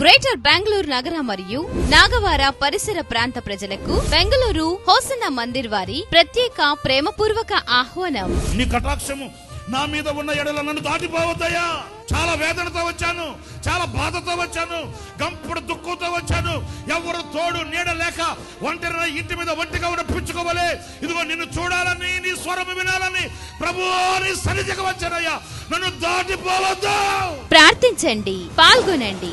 Greater Bengaluru నగర మరియు నాగవార పరిసర ప్రాంత ప్రజలకు బెంగళూరు హోసన్న మందిర్ వారి ప్రత్యేక ప్రేమపూర్వక ఆహ్వానం. నీ కటాక్షము నా మీద ఉన్న ఎడల నన్ను దాటిపోవద్దయ్యా. చాలా వేదనతో వచ్చాను, చాలా బాధతో వచ్చాను, గంపుడు దుఃఖంతో వచ్చాను. ఎవరు తోడు నీడ లేక ఒంటరి ఇంటి మీద ఒంటిగా ఉన్న పుచ్చుకోవలే. ఇదిగో నిన్ను చూడాలని, నీ స్వరము వినాలని ప్రభువుని సన్నిధికి వచ్చానయ్యా. నన్ను దాటిపోవద్దు. ప్రార్థించండి, పాల్గొనండి.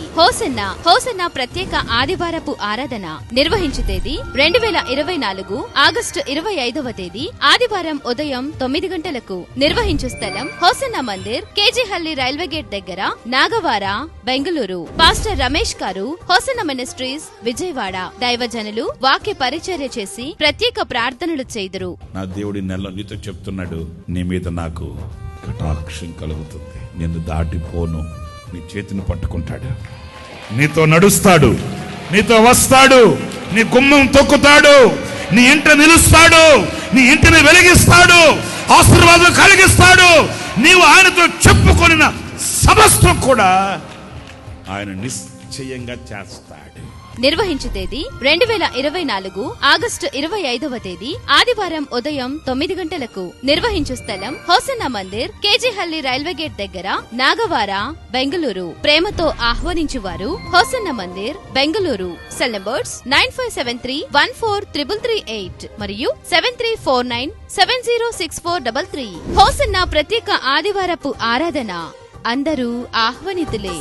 హోసన్న ప్రత్యేక ఆదివారపు ఆరాధన నిర్వహించు తేదీ 2024 ఆగస్టు 25వ తేదీ ఆదివారం ఉదయం 9 గంటలకు. నిర్వహించు స్థలం హోసన్న మందిర్, కేజీహల్లి రైల్వే గేట్ దగ్గర, నాగవార, బెంగళూరు. పాస్టర్ రమేష్ గారు, హోసన్న మినిస్ట్రీస్, విజయవాడ. దైవజనులు వాక్య పరిచర్య చేసి ప్రత్యేక ప్రార్థనలు చేయుదురు. నా దేవుడి నెలలో నీతో చెప్తున్నాడు, నీ మీద నాకు కటాక్షం కలుగుతుంది. నిన్ను దాటిపోను. నీ చేతిని పట్టుకుంటాడు, నీతో నడుస్తాడు, నీతో వస్తాడు, నీ గుమ్మం తొక్కుతాడు, నీ ఇంట నిలుస్తాడు, నీ ఇంటిని వెలిగిస్తాడు, ఆశీర్వాదం కలిగిస్తాడు. నీవు ఆయనతో చెప్పుకొనిన సమస్తం కూడా ఆయన నిశ్చయంగా చేస్తాడు. నిర్వహించు తేదీ 2024 ఆగస్టు 25వ తేదీ ఆదివారం ఉదయం 9 గంటలకు. నిర్వహించు స్థలం హోసన్న మందిర్, కేజీహల్లి రైల్వే గేట్ దగ్గర, నాగవార, బెంగళూరు. ప్రేమతో ఆహ్వానించువారు హోసన్న మందిర్, బెంగళూరు. సెల్ నంబర్స్ 9573143338 మరియు 7349706433. హోసన్న ప్రత్యేక ఆదివారపు ఆరాధన. అందరూ ఆహ్వానితులే.